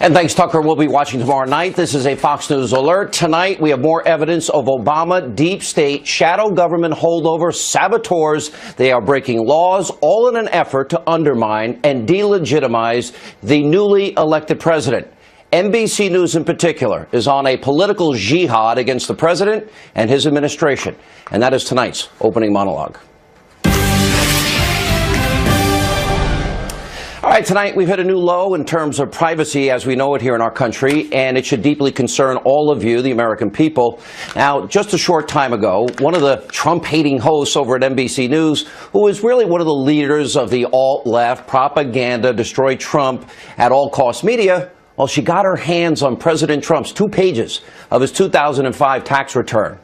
And thanks, Tucker. We'll be watching tomorrow night. This is a Fox News alert. Tonight, we have more evidence of Obama deep state, shadow government holdovers, saboteurs. They are breaking laws, all in an effort to undermine and delegitimize the newly elected president. NBC News in particular is on a political jihad against the president and his administration. And that is tonight's opening monologue. All right, tonight we've hit a new low in terms of privacy as we know it here in our country, and it should deeply concern all of you, the American people. Now, just a short time ago, one of the Trump-hating hosts over at NBC News, who is really one of the leaders of the alt-left propaganda, destroy Trump at all costs media, well, she got her hands on President Trump's 2 pages of his 2005 tax return.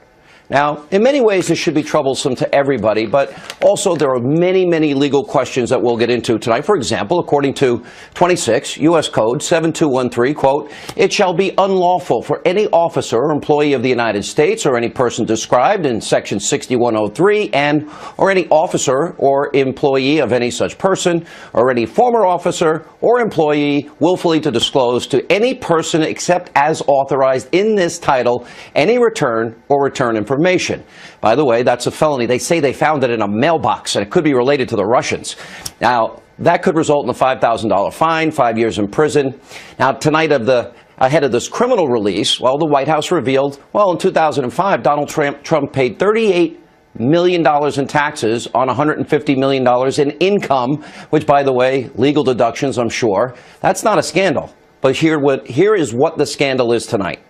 Now, in many ways, this should be troublesome to everybody, but also there are many, many legal questions that we'll get into tonight. For example, according to 26 U.S. Code 7213, quote, it shall be unlawful for any officer or employee of the United States or any person described in Section 6103 and or any officer or employee of any such person or any former officer or employee willfully to disclose to any person except as authorized in this title any return or return information. By the way, that's a felony. They say they found it in a mailbox, and it could be related to the Russians. Now, that could result in a $5,000 fine, 5 years in prison. Now, tonight ahead of this criminal release, well, the White House revealed, well, in 2005, Donald Trump paid $38 million in taxes on $150 million in income, which, by the way, legal deductions, I'm sure. That's not a scandal. But here is what the scandal is tonight.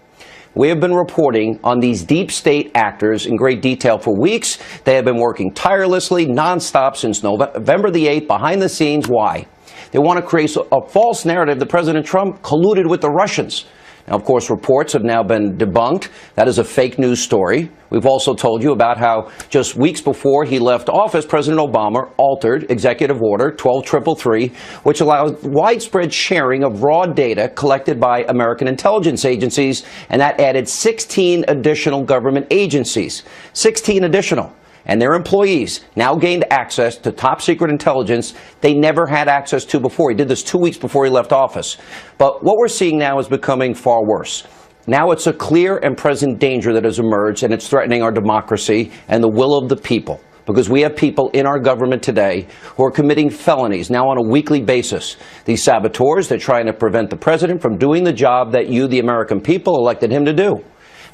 We have been reporting on these deep state actors in great detail for weeks. They have been working tirelessly, nonstop since November the 8th, behind the scenes. Why? They want to create a false narrative that President Trump colluded with the Russians. Now, of course, reports have now been debunked. That is a fake news story. We've also told you about how just weeks before he left office, President Obama altered Executive Order 12333, which allowed widespread sharing of raw data collected by American intelligence agencies, and that added 16 additional government agencies. 16 additional. And their employees now gained access to top secret intelligence they never had access to before. He did this 2 weeks before he left office. But what we're seeing now is becoming far worse. Now it's a clear and present danger that has emerged, and it's threatening our democracy and the will of the people. Because we have people in our government today who are committing felonies now on a weekly basis. These saboteurs, they're trying to prevent the president from doing the job that you, the American people, elected him to do.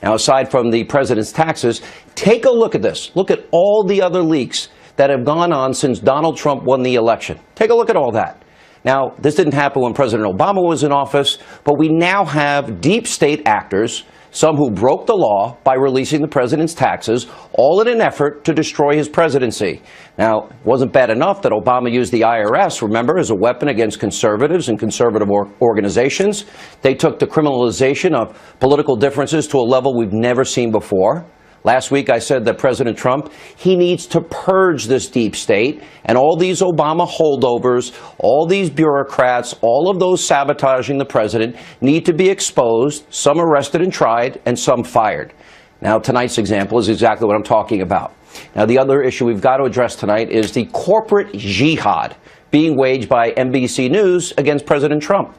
Now, aside from the president's taxes, take a look at this. Look at all the other leaks that have gone on since Donald Trump won the election. Take a look at all that. Now, this didn't happen when President Obama was in office, but we now have deep state actors, some who broke the law by releasing the president's taxes, all in an effort to destroy his presidency. Now, it wasn't bad enough that Obama used the IRS, remember, as a weapon against conservatives and conservative organizations. They took the criminalization of political differences to a level we've never seen before. Last week, I said that President Trump, he needs to purge this deep state, and all these Obama holdovers, all these bureaucrats, all of those sabotaging the president need to be exposed, some arrested and tried, and some fired. Now, tonight's example is exactly what I'm talking about. Now, the other issue we've got to address tonight is the corporate jihad being waged by NBC News against President Trump.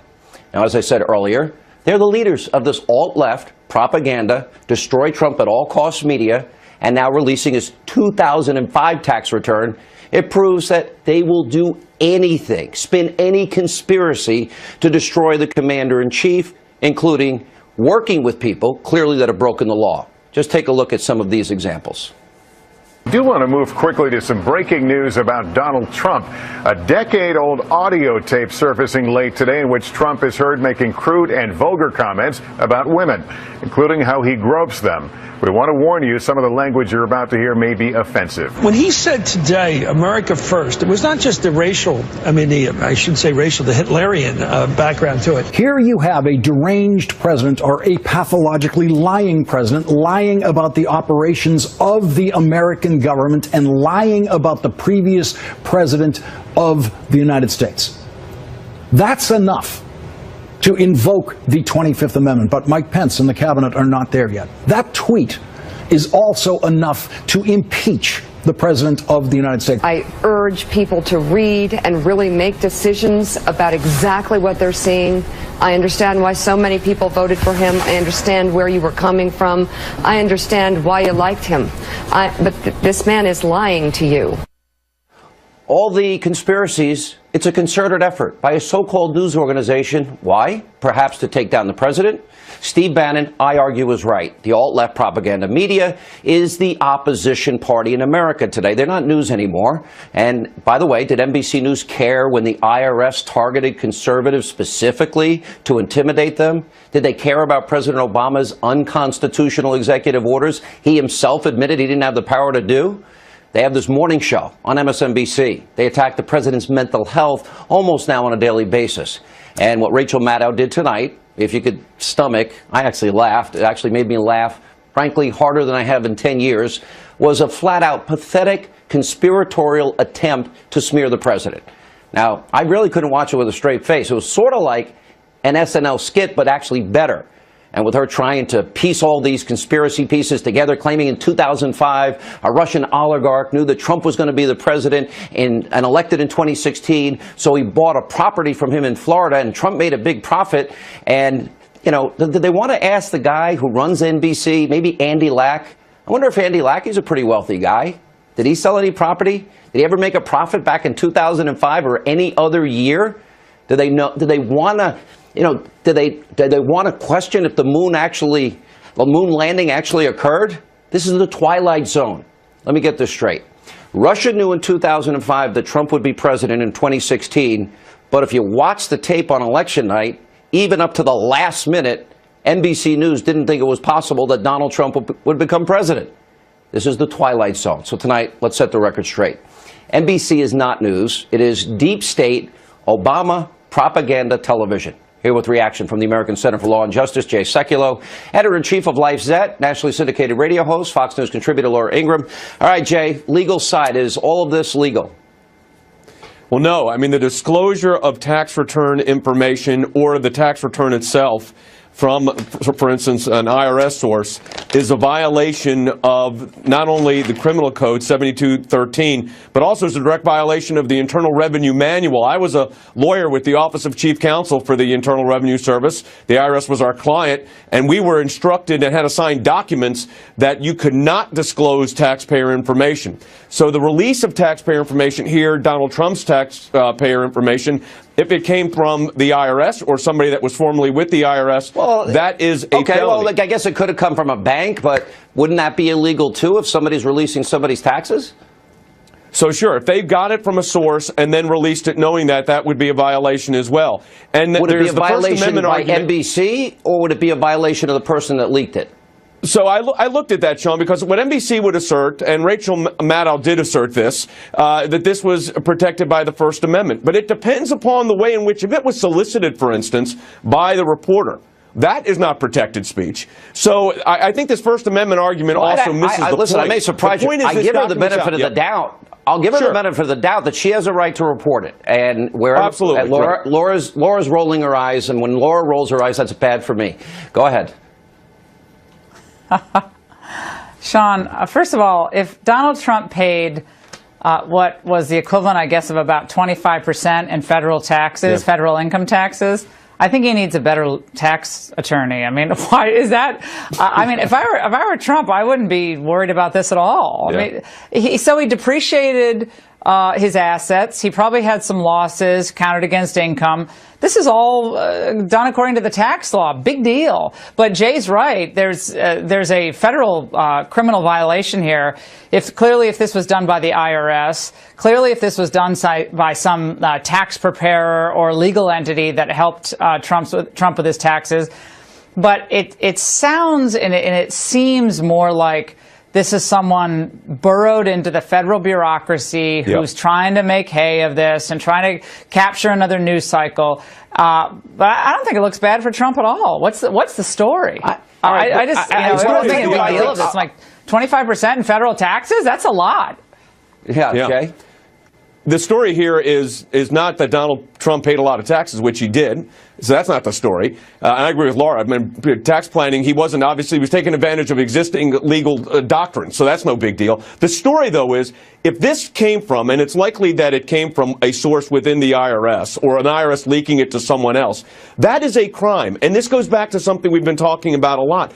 Now, as I said earlier, they're the leaders of this alt-left propaganda, destroy Trump at all costs media, and now releasing his 2005 tax return. It proves that they will do anything, spin any conspiracy to destroy the commander-in-chief, including working with people clearly that have broken the law. Just take a look at some of these examples. I do want to move quickly to some breaking news about Donald Trump. A decade-old audio tape surfacing late today in which Trump is heard making crude and vulgar comments about women, including how he gropes them. We want to warn you, some of the language you're about to hear may be offensive. When he said today, America first, it was not just the racial, I should say racial, the Hitlerian background to it. Here you have a deranged president or a pathologically lying president lying about the operations of the American government and lying about the previous president of the United States. That's enough to invoke the 25th Amendment, but Mike Pence and the cabinet are not there yet. That tweet is also enough to impeach the President of the United States. I urge people to read and really make decisions about exactly what they're seeing. I understand why so many people voted for him. I understand where you were coming from. I understand why you liked him. But this man is lying to you. All the conspiracies, it's a concerted effort by a so-called news organization. Why? Perhaps to take down the president. Steve Bannon, I argue, was right. The alt-left propaganda media is the opposition party in America today. They're not news anymore. And by the way, did NBC News care when the IRS targeted conservatives specifically to intimidate them? Did they care about President Obama's unconstitutional executive orders he himself admitted he didn't have the power to do? They have this morning show on MSNBC. They attack the president's mental health almost now on a daily basis. And what Rachel Maddow did tonight, if you could stomach, I actually laughed. It actually made me laugh, frankly, harder than I have in 10 years, was a flat-out pathetic conspiratorial attempt to smear the president. Now, I really couldn't watch it with a straight face. It was sort of like an SNL skit, but actually better. And with her trying to piece all these conspiracy pieces together, claiming in 2005 a Russian oligarch knew that Trump was going to be the president and elected in 2016, so he bought a property from him in Florida, and Trump made a big profit. And, you know, did they want to ask the guy who runs NBC, maybe Andy Lack? I wonder if Andy Lack is a pretty wealthy guy. Did he sell any property? Did he ever make a profit back in 2005 or any other year? Do they know? Do they want to? You know, do they want to question if the moon landing actually occurred? This is the Twilight Zone. Let me get this straight. Russia knew in 2005 that Trump would be president in 2016, but if you watch the tape on election night, even up to the last minute, NBC News didn't think it was possible that Donald Trump would become president. This is the Twilight Zone. So tonight, let's set the record straight. NBC is not news. It is deep state Obama propaganda television. Here with reaction from the American Center for Law and Justice, Jay Sekulow, editor-in-chief of Life Zet, nationally syndicated radio host, Fox News contributor Laura Ingraham. All right, Jay, legal side, is all of this legal? Well, no. I mean, the disclosure of tax return information or the tax return itself from, for instance, an IRS source is a violation of not only the criminal code 7213, but also is a direct violation of the Internal Revenue Manual. I was a lawyer with the Office of Chief Counsel for the Internal Revenue Service. The IRS was our client, and we were instructed and had to sign documents that you could not disclose taxpayer information. So the release of taxpayer information here, Donald Trump's taxpayer information, if it came from the IRS or somebody that was formerly with the IRS, well, that is a okay, felony. Well, I guess it could have come from a bank, but wouldn't that be illegal, too, if somebody's releasing somebody's taxes? So, sure, if they got it from a source and then released it knowing that, that would be a violation as well. And would it be a violation by argument, NBC, or would it be a violation of the person that leaked it? So I looked at that, Sean, because what NBC would assert, and Rachel Maddow did assert this, that this was protected by the First Amendment. But it depends upon the way in which, if it was solicited, for instance, by the reporter, that is not protected speech. So I think this First Amendment argument also misses the point. Listen, I may surprise you. I give her the benefit of the doubt. I'll give her the benefit of the doubt that she has a right to report it. And wherever absolutely, Laura's rolling her eyes, and when Laura rolls her eyes, that's bad for me. Go ahead. Sean, first of all, if Donald Trump paid what was the equivalent, I guess, of about 25% in federal taxes, federal income taxes, I think he needs a better tax attorney. I mean, why is that? I mean, if I were Trump, I wouldn't be worried about this at all. I mean, he depreciated his assets. He probably had some losses counted against income. This is all done according to the tax law. Big deal. But Jay's right. There's a federal criminal violation here. If this was done by the IRS, clearly if this was done by some tax preparer or legal entity that helped Trump with his taxes, but it sounds and it seems more like this is someone burrowed into the federal bureaucracy who's trying to make hay of this and trying to capture another news cycle. But I don't think it looks bad for Trump at all. What's the story? I just don't think it's a big deal of this. Like 25% in federal taxes? That's a lot. Yeah, Jay? the story here is not that Donald Trump paid a lot of taxes, which he did. So that's not the story. And I agree with Laura. I mean, tax planning, he was taking advantage of existing legal doctrine. So that's no big deal. The story, though, is if this came from, and it's likely that it came from a source within the IRS or an IRS leaking it to someone else, that is a crime. And this goes back to something we've been talking about a lot.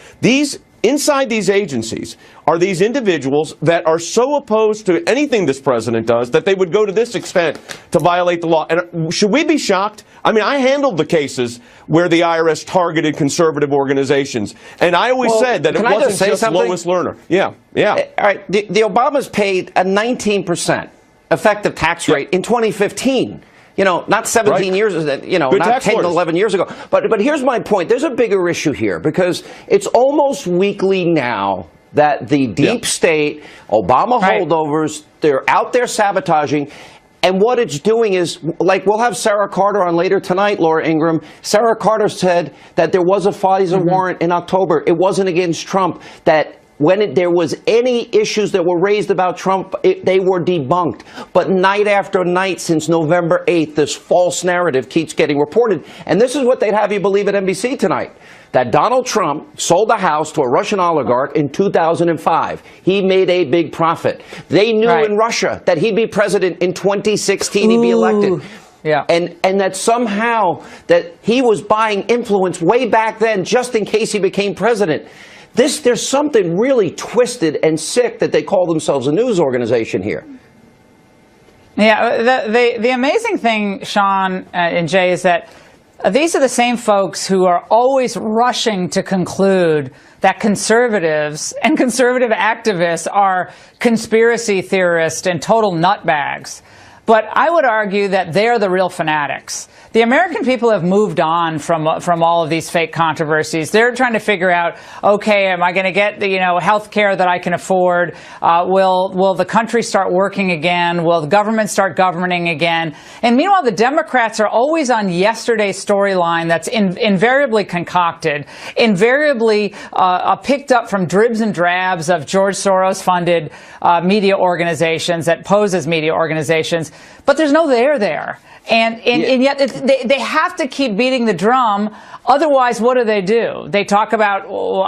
Inside these agencies are these individuals that are so opposed to anything this president does that they would go to this extent to violate the law. And should we be shocked? I mean, I handled the cases where the IRS targeted conservative organizations, and I always said that it wasn't just Lois Lerner. Yeah. All right, the Obamas paid a 19% effective tax rate in 2015. You know, not 17 years, you know, not 10 to 11 years ago. But here's my point. There's a bigger issue here because it's almost weekly now that the deep state, Obama holdovers, they're out there sabotaging. And what it's doing is, like, we'll have Sarah Carter on later tonight, Laura Ingraham. Sarah Carter said that there was a FISA warrant in October. It wasn't against Trump. That when there was any issues that were raised about Trump, they were debunked. But night after night since November 8th, this false narrative keeps getting reported. And this is what they'd have you believe at NBC tonight, that Donald Trump sold the house to a Russian oligarch in 2005. He made a big profit. They knew in Russia that he'd be president in 2016, he'd be elected. Yeah. And that somehow that he was buying influence way back then just in case he became president. There's something really twisted and sick that they call themselves a news organization here. Yeah, the amazing thing, Sean and Jay, is that these are the same folks who are always rushing to conclude that conservatives and conservative activists are conspiracy theorists and total nutbags. But I would argue that they're the real fanatics. The American people have moved on from all of these fake controversies. They're trying to figure out, okay, am I going to get the health care that I can afford? Will the country start working again? Will the government start governing again? And meanwhile, the Democrats are always on yesterday's storyline that's invariably concocted, invariably picked up from dribs and drabs of George Soros-funded media organizations that pose as media organizations. But there's no there. And yet they have to keep beating the drum. Otherwise, what do? They talk about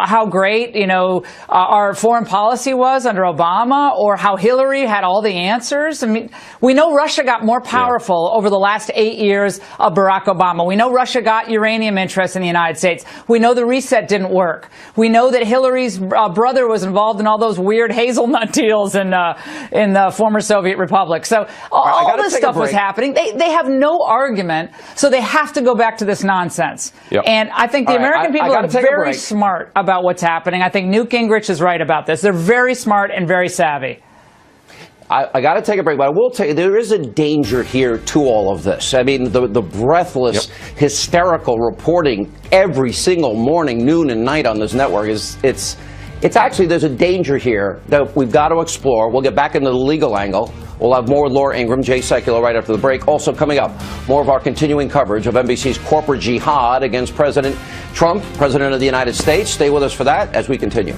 how great, our foreign policy was under Obama, or how Hillary had all the answers. I mean, we know Russia got more powerful over the last 8 years of Barack Obama. We know Russia got uranium interests in the United States. We know the reset didn't work. We know that Hillary's brother was involved in all those weird hazelnut deals in the former Soviet republic. So all this stuff was happening. They have no argument, so they have to go back to this nonsense. Yep. And I think the American people are very smart about what's happening. I think Newt Gingrich is right about this. They're very smart and very savvy. I got to take a break, but I will tell you, there is a danger here to all of this. I mean, the breathless, hysterical reporting every single morning, noon and night on this network it's actually, there's a danger here that we've got to explore. We'll get back into the legal angle. We'll have more Laura Ingraham, Jay Sekulow right after the break. Also coming up, more of our continuing coverage of NBC's corporate jihad against President Trump, President of the United States. Stay with us for that as we continue.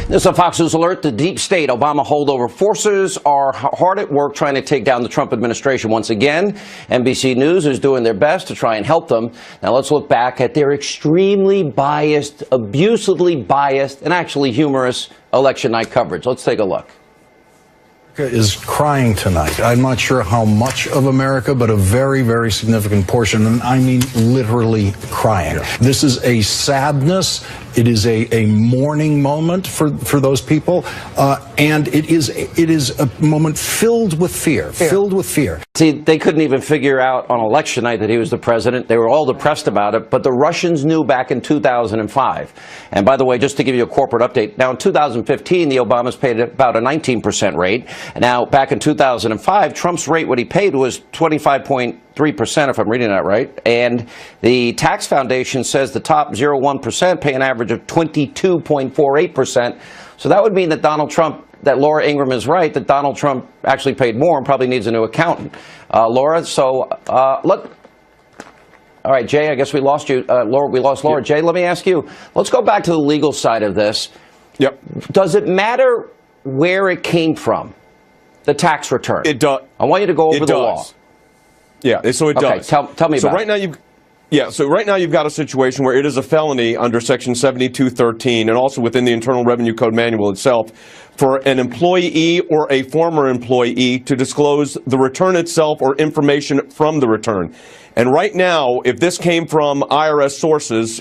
This is a Fox News alert. The deep state Obama holdover forces are hard at work trying to take down the Trump administration once again. NBC News is doing their best to try and help them. Now let's look back at their extremely biased, abusively biased, and actually humorous election night coverage. Let's take a look. Is crying tonight. I'm not sure how much of America, but a very, very significant portion, and I mean literally crying. This is a sadness. It is a mourning moment for those people, and it is a moment filled with fear. Filled with fear. See, they couldn't even figure out on election night that he was the president. They were all depressed about it, but the Russians knew back in 2005. And by the way, just to give you a corporate update, now in 2015, the Obamas paid about a 19% rate. Now, back in 2005, Trump's rate, what he paid was 25.3%, if I'm reading that right. And the tax foundation says the top 0.1% pay an average of 22.48%. So that would mean that that Laura Ingraham is right, that Donald Trump actually paid more and probably needs a new accountant. Laura, so look. All right, Jay, I guess we lost you. Laura, we lost Laura. Jay, let me ask you. Let's go back to the legal side of this. Yep. Does it matter where it came from, the tax return. It does. I want you to go over the law. Yeah, so it Okay, does. tell me so about right it. now you've so right now you've got a situation where it is a felony under Section 7213 and also within the Internal Revenue Code manual itself for an employee or a former employee to disclose the return itself or information from the return. And right now, if this came from IRS sources,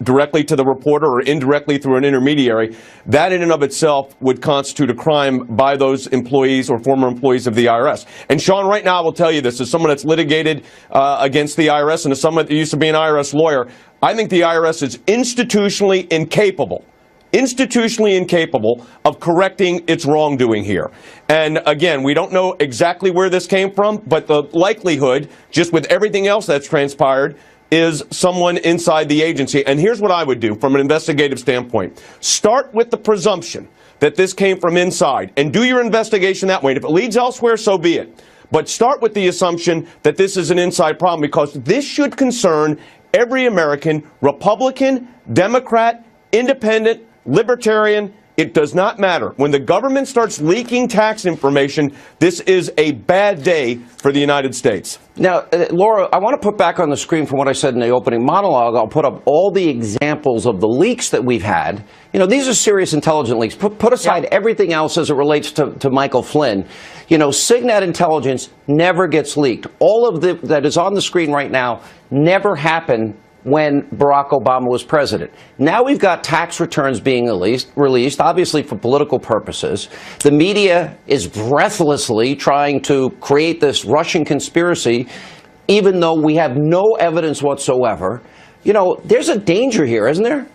directly to the reporter or indirectly through an intermediary, that in and of itself would constitute a crime by those employees or former employees of the IRS. And Sean, right now I will tell you this, as someone that's litigated against the IRS and as someone that used to be an IRS lawyer, I think the IRS is institutionally incapable of correcting its wrongdoing here. And again, we don't know exactly where this came from, but the likelihood, just with everything else that's transpired, is someone inside the agency. And here's what I would do from an investigative standpoint. Start with the presumption that this came from inside and do your investigation that way. And if it leads elsewhere, so be it. But start with the assumption that this is an inside problem, because this should concern every American, Republican, Democrat, Independent, Libertarian. It does not matter. When the government starts leaking tax information, this is a bad day for the United States. Now, Laura, I want to put back on the screen from what I said in the opening monologue. I'll put up all the examples of the leaks that we've had. You know, these are serious intelligence leaks. Put aside everything else as it relates to Michael Flynn. You know, Signet intelligence never gets leaked. All of that is on the screen right now never happened when Barack Obama was president. Now we've got tax returns being released, obviously for political purposes. The media is breathlessly trying to create this Russian conspiracy, even though we have no evidence whatsoever. You know, there's a danger here, isn't there?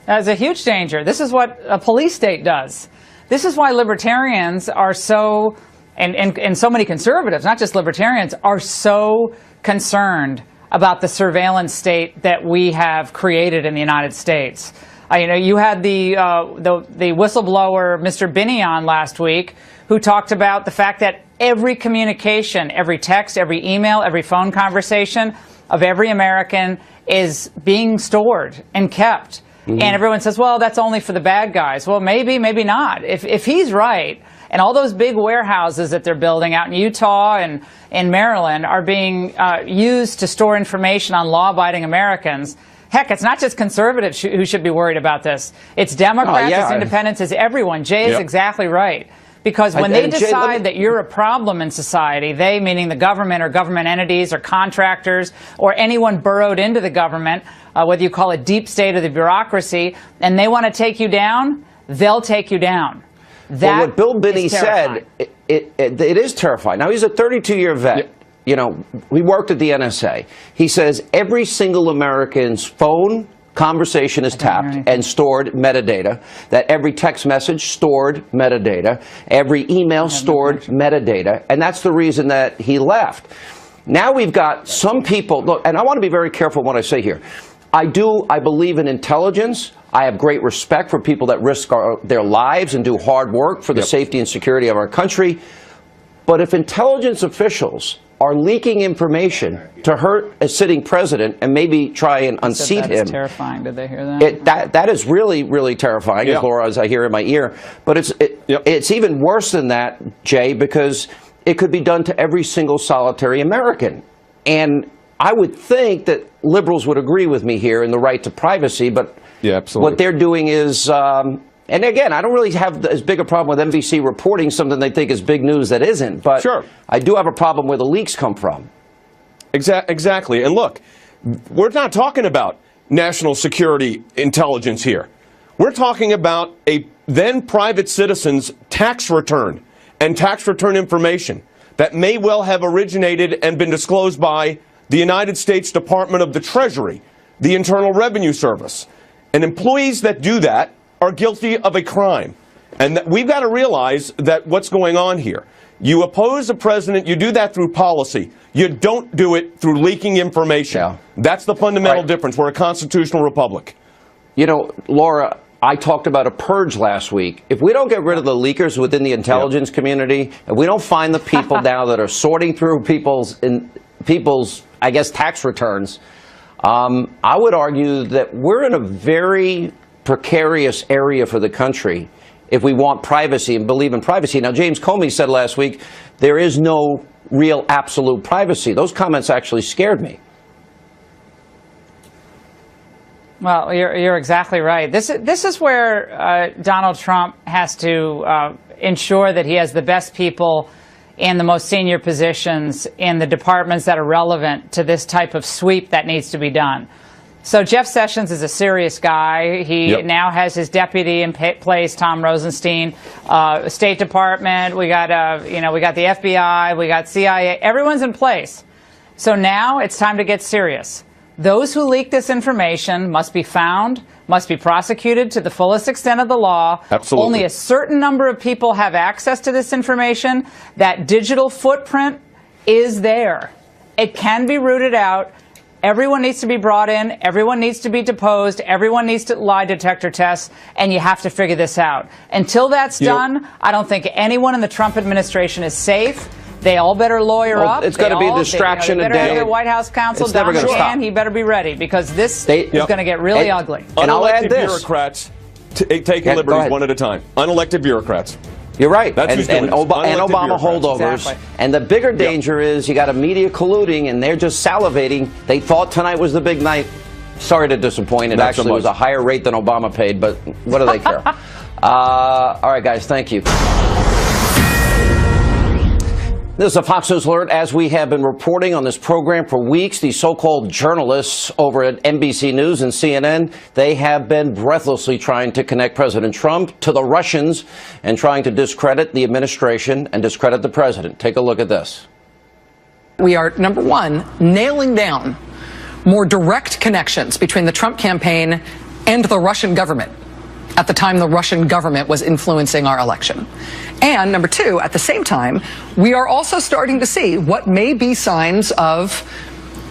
There's a huge danger. This is what a police state does. This is why libertarians are so, and so many conservatives, not just libertarians, are so concerned about the surveillance state that we have created in the United States. You know, you had the whistleblower, Mr. Binney, on last week, who talked about the fact that every communication, every text, every email, every phone conversation of every American is being stored and kept. And everyone says, well, that's only for the bad guys. Well, maybe, maybe not. If he's right, and all those big warehouses that they're building out in Utah and in Maryland are being used to store information on law-abiding Americans, heck, it's not just conservatives who should be worried about this. It's Democrats, it's independents, it's everyone. Jay is exactly right. Because when they decide that you're a problem in society, they, meaning the government or government entities or contractors or anyone burrowed into the government, whether you call it deep state or the bureaucracy, and they want to take you down, they'll take you down. Well, what Bill Binney said, it is terrifying. Now, he's a 32-year vet. Yep. You know, we worked at the NSA. He says every single American's phone conversation is tapped and stored metadata, that every text message stored metadata, every email stored metadata, and that's the reason that he left. Now we've got some people, look, and I want to be very careful what I say here. I believe in intelligence. I have great respect for people that risk their lives and do hard work for the safety and security of our country. But if intelligence officials are leaking information to hurt a sitting president and maybe try and unseat him. That's terrifying. Did they hear that? That is really, really terrifying, as Laura, as I hear in my ear. But it's even worse than that, Jay, because it could be done to every single solitary American. And I would think that liberals would agree with me here in the right to privacy, but what they're doing is, and again, I don't really have as big a problem with NBC reporting something they think is big news that isn't, but I do have a problem where the leaks come from. Exactly. And look, we're not talking about national security intelligence here. We're talking about a then private citizen's tax return and tax return information that may well have originated and been disclosed by the United States Department of the Treasury, the Internal Revenue Service. And employees that do that are guilty of a crime. And we've got to realize that what's going on here. You oppose a president, you do that through policy. You don't do it through leaking information. That's the fundamental difference. We're a constitutional republic. You know, Laura, I talked about a purge last week. If we don't get rid of the leakers within the intelligence community, if we don't find the people now that are sorting through people's, I guess, tax returns, I would argue that we're in a very precarious area for the country if we want privacy and believe in privacy. Now, James Comey said last week there is no real absolute privacy. Those comments actually scared me. Well, you're exactly right. This is where Donald Trump has to ensure that he has the best people in the most senior positions in the departments that are relevant to this type of sweep that needs to be done. So Jeff Sessions is a serious guy. He now has his deputy in place, Tom Rosenstein. State Department. We got we got the FBI. We got CIA. Everyone's in place. So now it's time to get serious. Those who leak this information must be found, must be prosecuted to the fullest extent of the law. Absolutely. Only a certain number of people have access to this information. That digital footprint is there. It can be rooted out. Everyone needs to be brought in. Everyone needs to be deposed. Everyone needs to lie detector tests. And you have to figure this out. Until that's done, I don't think anyone in the Trump administration is safe. They all better lawyer up. It's going to be a distraction they a better day. have their White House counsel, It's never Don gonna stop. McGahn, he better be ready, because this is going to get really ugly. And I'll add Unelected this. bureaucrats taking Go liberties ahead. one at a time. Unelected bureaucrats. You're right. That's who's doing and this. Obama Unelected holdovers. bureaucrats. Exactly. And the bigger danger is you got a media colluding, and they're just salivating. They thought tonight was the big night. Sorry to disappoint. It Not so actually was much. a higher rate than Obama paid, but what do they care? All right, guys, thank you. This is a Fox News alert. As we have been reporting on this program for weeks, these so-called journalists over at NBC News and CNN, they have been breathlessly trying to connect President Trump to the Russians and trying to discredit the administration and discredit the president. Take a look at this. We are, number one, nailing down more direct connections between the Trump campaign and the Russian government at the time the Russian government was influencing our election. And number two, at the same time, we are also starting to see what may be signs of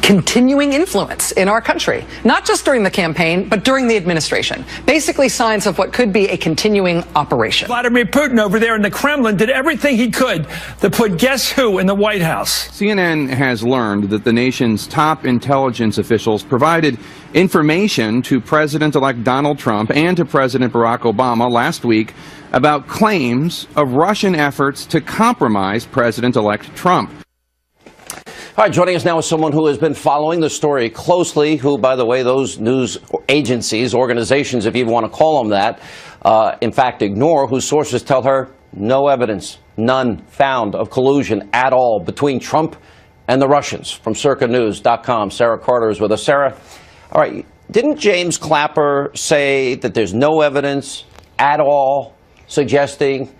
continuing influence in our country, not just during the campaign, but during the administration. Basically signs of what could be a continuing operation. Vladimir Putin over there in the Kremlin did everything he could to put guess who in the White House. CNN has learned that the nation's top intelligence officials provided information to President-elect Donald Trump and to President Barack Obama last week about claims of Russian efforts to compromise President-elect Trump. All right, joining us now is someone who has been following the story closely, who, by the way, those news agencies, organizations, if you want to call them that, in fact, ignore, whose sources tell her no evidence, none found of collusion at all between Trump and the Russians. From circanews.com, Sarah Carter is with us. Sarah, all right, didn't James Clapper say that there's no evidence at all suggesting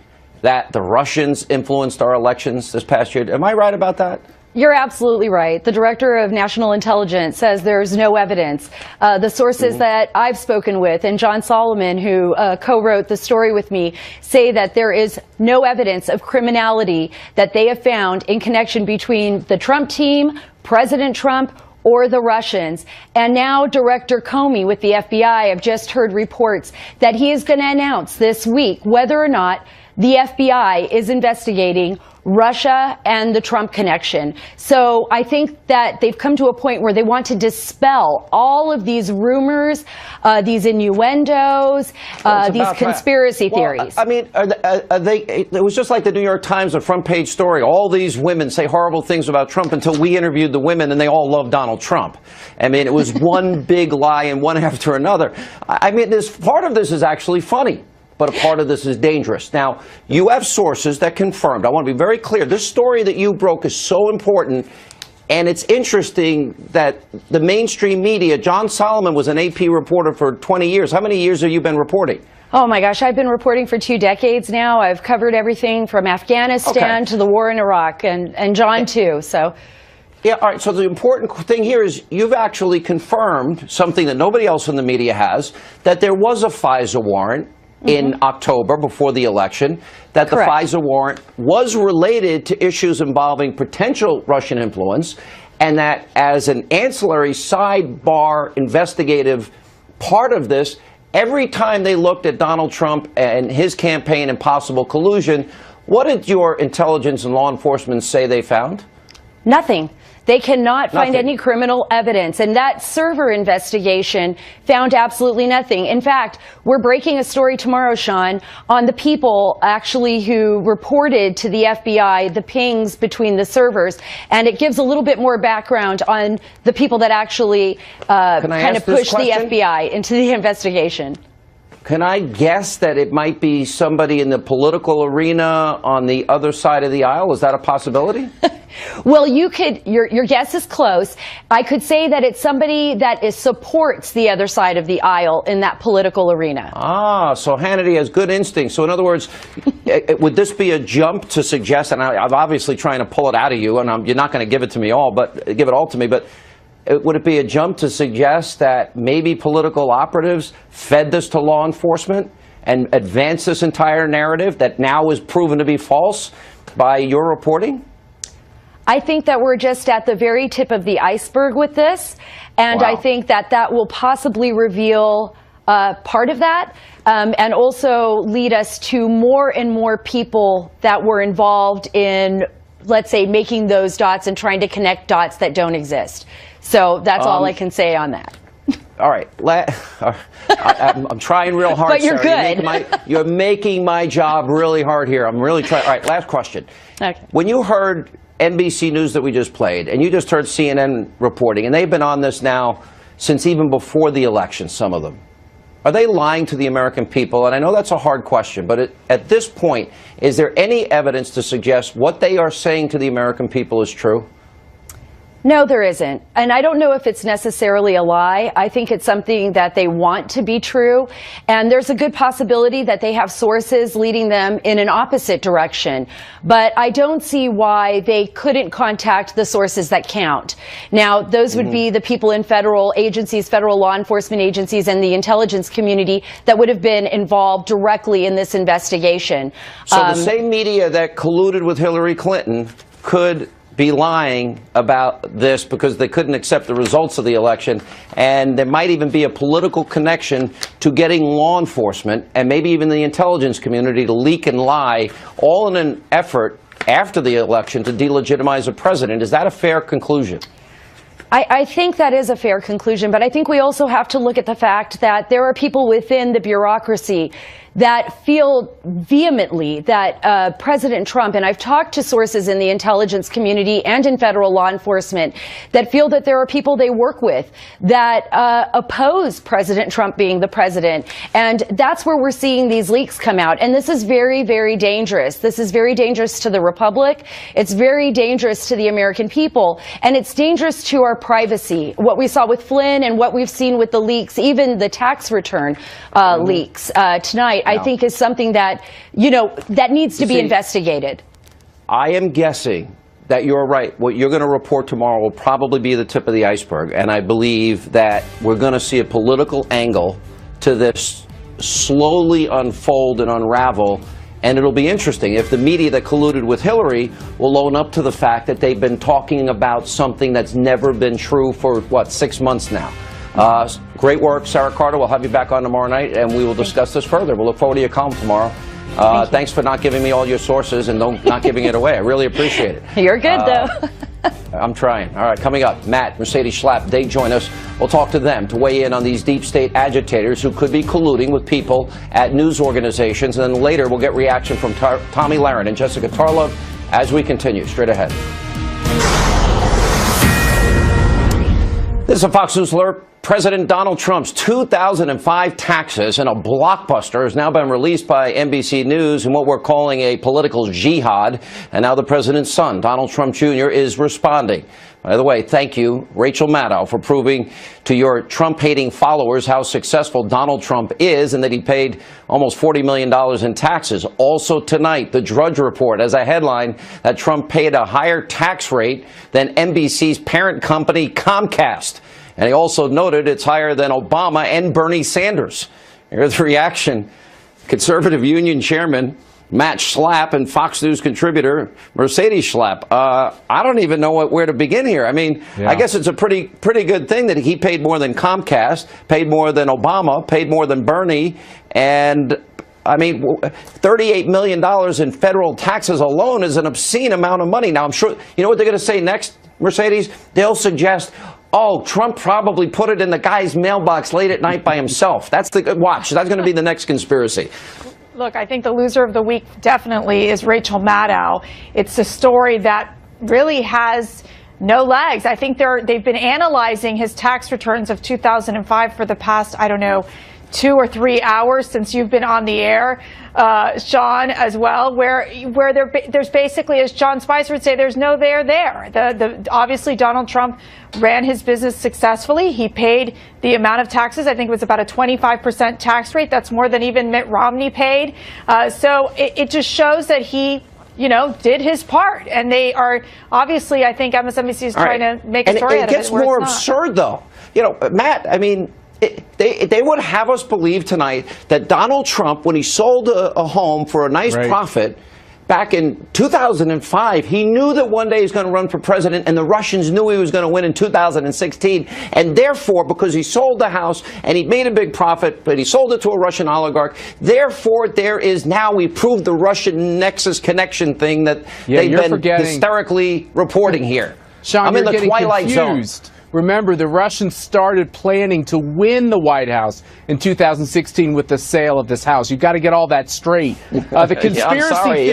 that the Russians influenced our elections this past year? Am I right about that? You're absolutely right. The director of national intelligence says there's no evidence. The sources that I've spoken with, and John Solomon, who co-wrote the story with me, say that there is no evidence of criminality that they have found in connection between the Trump team, President Trump, or the Russians. And now Director Comey with the FBI have just heard reports that he is going to announce this week whether or not the FBI is investigating Russia and the Trump connection. So I think that they've come to a point where they want to dispel all of these rumors, these innuendos, these conspiracy theories. I mean, it was just like the New York Times, a front page story. All these women say horrible things about Trump until we interviewed the women, and they all love Donald Trump. I mean, it was one big lie and one after another. I mean, part of this is actually funny, but a part of this is dangerous. Now, you have sources that confirmed. I want to be very clear. This story that you broke is so important, and it's interesting that the mainstream media, John Solomon was an AP reporter for 20 years. How many years have you been reporting? Oh my gosh, I've been reporting for 2 decades now. I've covered everything from Afghanistan to the war in Iraq, and John too, so. Yeah, all right, so the important thing here is you've actually confirmed something that nobody else in the media has, that there was a FISA warrant in October before the election, that Correct. The FISA warrant was related to issues involving potential Russian influence, and that as an ancillary sidebar investigative part of this, every time they looked at Donald Trump and his campaign and possible collusion, what did your intelligence and law enforcement say they found? Nothing. They cannot find Nothing. any criminal evidence, and that server investigation found absolutely nothing. In fact, we're breaking a story tomorrow, Sean, on the people actually who reported to the FBI the pings between the servers, and it gives a little bit more background on the people that actually kind of pushed the FBI into the investigation. Can I guess that it might be somebody in the political arena on the other side of the aisle? Is that a possibility? Well, you could, your guess is close. I could say that it's somebody that supports the other side of the aisle in that political arena. Ah, so Hannity has good instincts. So in other words, would this be a jump to suggest, and I'm obviously trying to pull it out of you, and you're not going to give it to me all, but give it all to me, but would it be a jump to suggest that maybe political operatives fed this to law enforcement and advanced this entire narrative that now is proven to be false by your reporting? I think that we're just at the very tip of the iceberg with this, and Wow. I think that that will possibly reveal part of that and also lead us to more and more people that were involved in, let's say, making those dots and trying to connect dots that don't exist. So that's all I can say on that. All right, I'm trying real hard. But you're Sarah. good. You're making my job really hard here. I'm really trying. All right, last question. Okay. When you heard NBC News that we just played, and you just heard CNN reporting, and they've been on this now since even before the election, some of them, are they lying to the American people? And I know that's a hard question, but at this point, is there any evidence to suggest what they are saying to the American people is true? No, there isn't. And I don't know if it's necessarily a lie. I think it's something that they want to be true. And there's a good possibility that they have sources leading them in an opposite direction. But I don't see why they couldn't contact the sources that count. Now, those would be the people in federal agencies, federal law enforcement agencies, and the intelligence community that would have been involved directly in this investigation. So the same media that colluded with Hillary Clinton could be lying about this because they couldn't accept the results of the election, and there might even be a political connection to getting law enforcement and maybe even the intelligence community to leak and lie, all in an effort after the election to delegitimize a president. Is that a fair conclusion? I think that is a fair conclusion, but I think we also have to look at the fact that there are people within the bureaucracy that feel vehemently that President Trump, and I've talked to sources in the intelligence community and in federal law enforcement, that feel that there are people they work with that oppose President Trump being the president. And that's where we're seeing these leaks come out. And this is very, very dangerous. This is very dangerous to the Republic. It's very dangerous to the American people. And it's dangerous to our privacy. What we saw with Flynn and what we've seen with the leaks, even the tax return leaks tonight, I think is something that, you know, that needs to be investigated. I am guessing that you're right. What you're going to report tomorrow will probably be the tip of the iceberg. And I believe that we're going to see a political angle to this slowly unfold and unravel. And it'll be interesting if the media that colluded with Hillary will own up to the fact that they've been talking about something that's never been true for, what, 6 months now. Great work, Sarah Carter. We'll have you back on tomorrow night, and we will discuss this further. We'll look forward to your column tomorrow. Thanks for not giving me all your sources and not giving it away. I really appreciate it. You're good, though. I'm trying. All right, coming up, Matt, Mercedes Schlapp, they join us. We'll talk to them to weigh in on these deep state agitators who could be colluding with people at news organizations. And then later, we'll get reaction from Tommy Lahren and Jessica Tarlov as we continue. Straight ahead. This is a Fox News alert. President Donald Trump's 2005 taxes and a blockbuster has now been released by NBC News in what we're calling a political jihad. And now the president's son, Donald Trump Jr., is responding. By the way, thank you, Rachel Maddow, for proving to your Trump-hating followers how successful Donald Trump is and that he paid almost $40 million in taxes. Also tonight, the Drudge Report as a headline that Trump paid a higher tax rate than NBC's parent company, Comcast. And he also noted it's higher than Obama and Bernie Sanders. Here's the reaction. Conservative Union Chairman Matt Schlapp and Fox News contributor Mercedes Schlapp. I don't even know where to begin here. I mean, I guess it's a pretty good thing that he paid more than Comcast, paid more than Obama, paid more than Bernie, and I mean, $38 million in federal taxes alone is an obscene amount of money. Now, I'm sure, you know what they're going to say next, Mercedes? They'll suggest, oh, Trump probably put it in the guy's mailbox late at night by himself. That's the watch. That's going to be the next conspiracy. Look, I think the loser of the week definitely is Rachel Maddow. It's a story that really has no legs. I think they've been analyzing his tax returns of 2005 for the past, I don't know, 2 or 3 hours since you've been on the air, Sean, as well, where there's basically, as John Spicer would say, there's no there there. Obviously, Donald Trump ran his business successfully. He paid the amount of taxes. I think it was about a 25% tax rate. That's more than even Mitt Romney paid. So it just shows that he, did his part. And they are, obviously, I think MSNBC is trying to make a story out of it. It gets more absurd, though. Matt, I mean, they would have us believe tonight that Donald Trump, when he sold a home for a nice profit back in 2005, he knew that one day he was going to run for president, and the Russians knew he was going to win in 2016. And therefore, because he sold the house and he made a big profit, but he sold it to a Russian oligarch, therefore there is now, we proved the Russian nexus connection thing that they've been hysterically reporting here. Sean, I'm in the Twilight Zone. Remember, the Russians started planning to win the White House in 2016 with the sale of this house. You've got to get all that straight. The conspiracy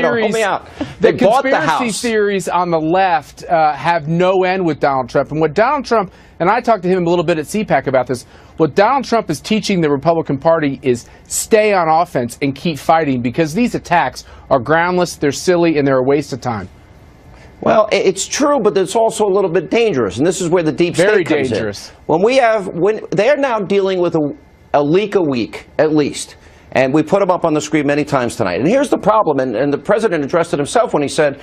theories on the left have no end with Donald Trump. And what Donald Trump, and I talked to him a little bit at CPAC about this, what Donald Trump is teaching the Republican Party is stay on offense and keep fighting, because these attacks are groundless, they're silly, and they're a waste of time. Well, it's true, but it's also a little bit dangerous, and this is where the deep state comes in. When they're now dealing with a leak a week, at least, and we put them up on the screen many times tonight. And here's the problem, and the president addressed it himself when he said,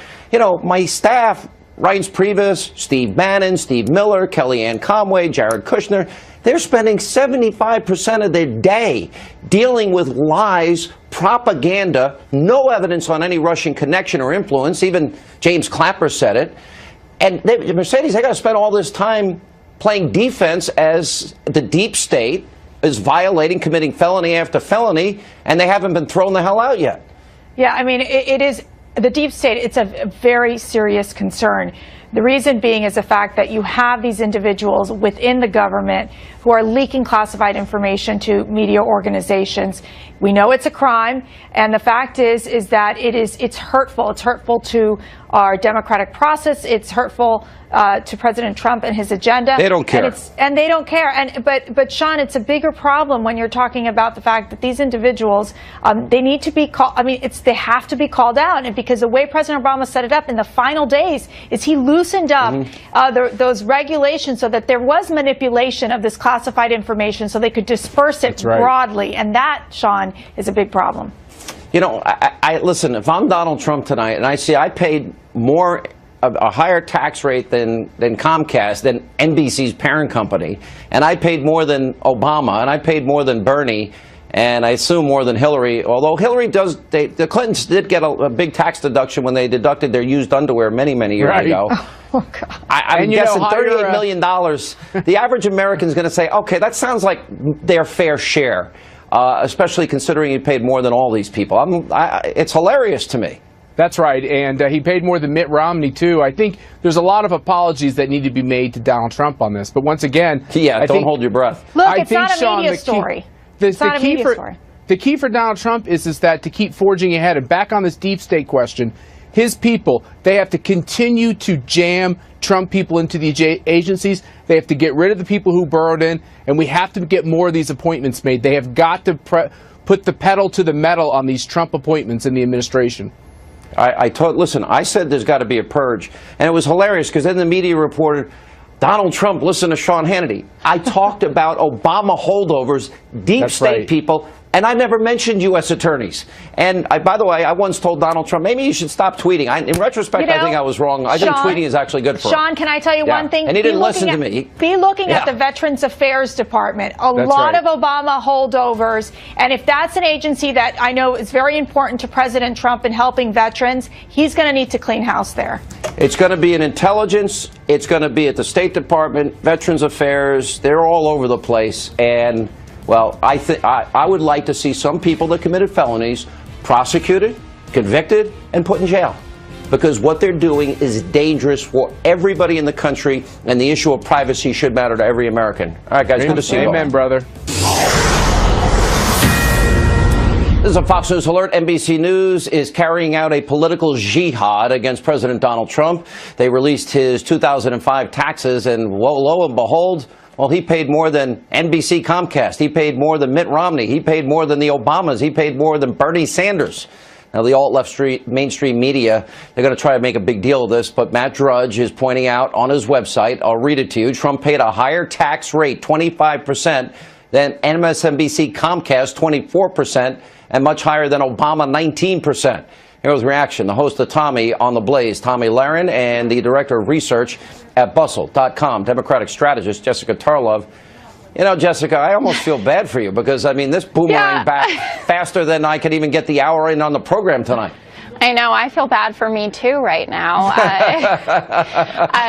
my staff, Reince Priebus, Steve Bannon, Steve Miller, Kellyanne Conway, Jared Kushner, they're spending 75% of their day dealing with lies, propaganda, no evidence on any Russian connection or influence. Even James Clapper said it. And Mercedes, they got to spend all this time playing defense as the deep state is violating, committing felony after felony, and they haven't been thrown the hell out yet. Yeah, I mean, it is the deep state. It's a very serious concern. The reason being is the fact that you have these individuals within the government who are leaking classified information to media organizations. We know it's a crime, and the fact is that it's hurtful. It's hurtful to our democratic process. It's hurtful to President Trump and his agenda. They don't care. And they don't care. But Sean, it's a bigger problem when you're talking about the fact that these individuals, they need to be called. I mean, they have to be called out, and because the way President Obama set it up in the final days is he loosened up those regulations so that there was manipulation of this classified information, so they could disperse it broadly, and that, Sean, is a big problem. Listen, if I'm Donald Trump tonight and I see I paid a higher tax rate than Comcast, than NBC's parent company, and I paid more than Obama, and I paid more than Bernie, and I assume more than Hillary, although Hillary the Clintons did get a big tax deduction when they deducted their used underwear many years ago. Oh, God. I'm guessing $38 million. The average American is going to say, okay, that sounds like their fair share, especially considering he paid more than all these people. It's hilarious to me. That's right, and he paid more than Mitt Romney, too. I think there's a lot of apologies that need to be made to Donald Trump on this. But once again... don't hold your breath. Look, it's not a media story. The key for Donald Trump is that to keep forging ahead. And back on this deep state question, his people, they have to continue to jam Trump people into the agencies. They have to get rid of the people who burrowed in, and we have to get more of these appointments made. They have got to put the pedal to the metal on these Trump appointments in the administration. Listen, I said there's got to be a purge, and it was hilarious because then the media reported, Donald Trump listened to Sean Hannity. I talked about Obama holdovers, deep state people, and I never mentioned U.S. attorneys. And by the way, I once told Donald Trump, maybe you should stop tweeting. In retrospect, I think I was wrong. I think tweeting is actually good for him. Sean, can I tell you one thing? And he didn't listen to me. Be looking at the Veterans Affairs Department. A lot of Obama holdovers. And if that's an agency that I know is very important to President Trump in helping veterans, he's going to need to clean house there. It's going to be in intelligence. It's going to be at the State Department, Veterans Affairs. They're all over the place. And Well, I would like to see some people that committed felonies prosecuted, convicted, and put in jail. Because what they're doing is dangerous for everybody in the country, and the issue of privacy should matter to every American. All right, guys, good to see you. Amen, brother. This is a Fox News alert. NBC News is carrying out a political jihad against President Donald Trump. They released his 2005 taxes, and lo and behold, well, he paid more than NBC Comcast. He paid more than Mitt Romney. He paid more than the Obamas. He paid more than Bernie Sanders. Now, the alt-left mainstream media, they're going to try to make a big deal of this, but Matt Drudge is pointing out on his website, I'll read it to you, Trump paid a higher tax rate, 25%, than MSNBC Comcast, 24%, and much higher than Obama, 19%. Here's the reaction. The host of Tommy on the Blaze, Tommy Lahren, and the director of research at Bustle.com, Democratic strategist Jessica Tarlov. You know, Jessica, I almost feel bad for you because, I mean, this boomerang back faster than I could even get the hour in on the program tonight. I know. I feel bad for me, too, right now.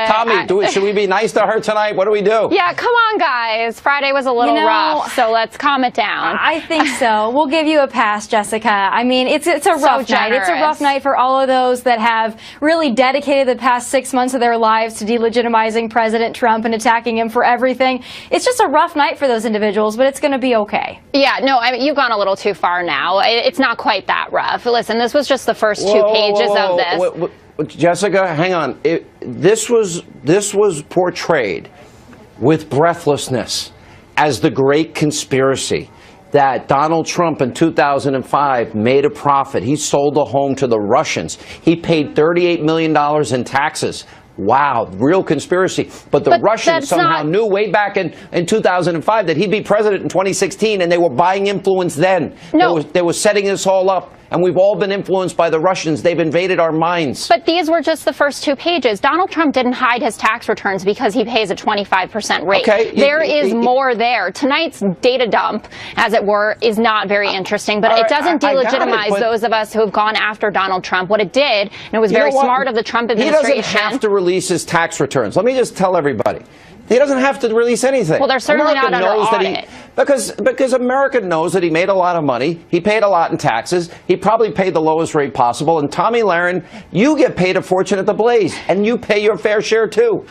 Tommy, should we be nice to her tonight? What do we do? Yeah, come on, guys. Friday was a little rough, so let's calm it down. I think so. We'll give you a pass, Jessica. I mean, it's a rough night. It's a rough night for all of those that have really dedicated the past 6 months of their lives to delegitimizing President Trump and attacking him for everything. It's just a rough night for those individuals, but it's going to be okay. Yeah, no, I mean, you've gone a little too far now. It's not quite that rough. Listen, this was just the first two pages of this. Jessica, hang on. This was portrayed with breathlessness as the great conspiracy that Donald Trump in 2005 made a profit. He sold a home to the Russians. He paid $38 million in taxes. Wow, real conspiracy. But the Russians somehow knew way back in 2005 that he'd be president in 2016, and they were buying influence then. No. They were setting this all up. And we've all been influenced by the Russians. They've invaded our minds. But these were just the first 2 pages. Donald Trump didn't hide his tax returns because he pays a 25% rate. Okay. There is more there. Tonight's data dump, as it were, is not very interesting, but it doesn't delegitimize those of us who have gone after Donald Trump. What it did, and it was very smart of the Trump administration. He doesn't have to release his tax returns. Let me just tell everybody. He doesn't have to release anything. Well, they're certainly not under audit. Because America knows that he made a lot of money. He paid a lot in taxes. He probably paid the lowest rate possible. And Tommy Lahren, you get paid a fortune at the Blaze, and you pay your fair share too.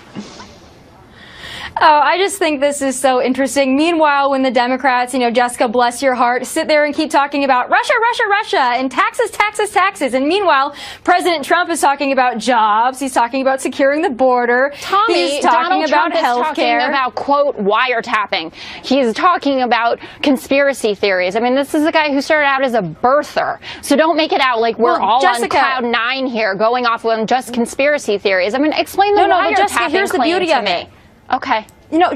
Oh, I just think this is so interesting. Meanwhile, when the Democrats, Jessica, bless your heart, sit there and keep talking about Russia, Russia, Russia, and taxes, taxes, taxes. And meanwhile, President Trump is talking about jobs. He's talking about securing the border. He's talking about health care. Talking about, quote, wiretapping. He's talking about conspiracy theories. I mean, this is a guy who started out as a birther. So don't make it out like we're all on cloud 9 here, going off on just conspiracy theories. I mean, explain the wiretapping claim to me. Okay.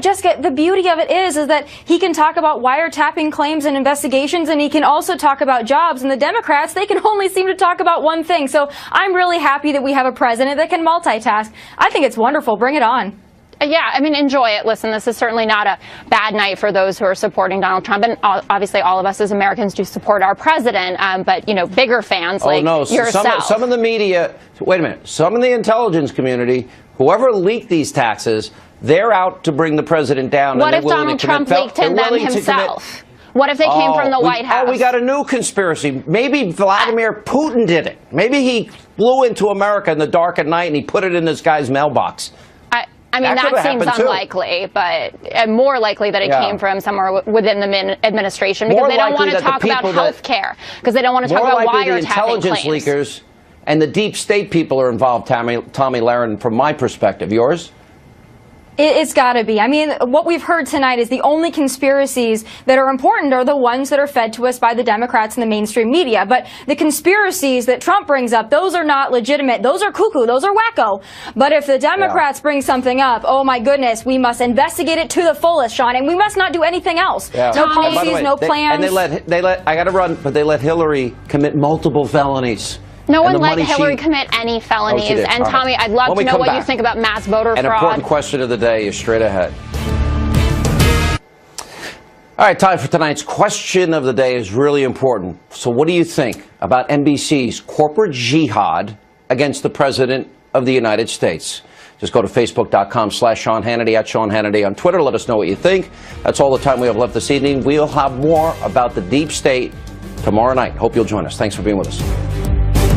Jessica, the beauty of it is that he can talk about wiretapping claims and investigations, and he can also talk about jobs. And the Democrats, they can only seem to talk about one thing. So I'm really happy that we have a president that can multitask. I think it's wonderful. Bring it on. Yeah, I mean, enjoy it. Listen, this is certainly not a bad night for those who are supporting Donald Trump. And obviously, all of us as Americans do support our president. But, bigger fans like yourself. Some of the media, wait a minute, some of the intelligence community, whoever leaked these taxes, they're out to bring the president down. What if Donald Trump leaked them himself? What if they came from the White House? We got a new conspiracy. Maybe Vladimir Putin did it. Maybe he flew into America in the dark at night and he put it in this guy's mailbox. I mean, that seems unlikely, but more likely that it came from somewhere within the administration because they don't want to talk about health care, because they don't want to talk about wiretapping the intelligence leakers and the deep state people are involved, Tommy Lahren, from my perspective. Yours? It's got to be. I mean, what we've heard tonight is the only conspiracies that are important are the ones that are fed to us by the Democrats and the mainstream media. But the conspiracies that Trump brings up, those are not legitimate. Those are cuckoo. Those are wacko. But if the Democrats bring something up, oh my goodness, we must investigate it to the fullest, Sean, and we must not do anything else. Yeah. No policies, no plans. And they let I got to run, but they let Hillary commit multiple felonies. No one let Hillary commit any felonies. And Tommy, I'd love to know what you think about mass voter fraud. An important question of the day is straight ahead. All right, time for tonight's question of the day is really important. So what do you think about NBC's corporate jihad against the President of the United States? Just go to facebook.com/Sean Hannity, at Sean Hannity on Twitter. Let us know what you think. That's all the time we have left this evening. We'll have more about the deep state tomorrow night. Hope you'll join us. Thanks for being with us.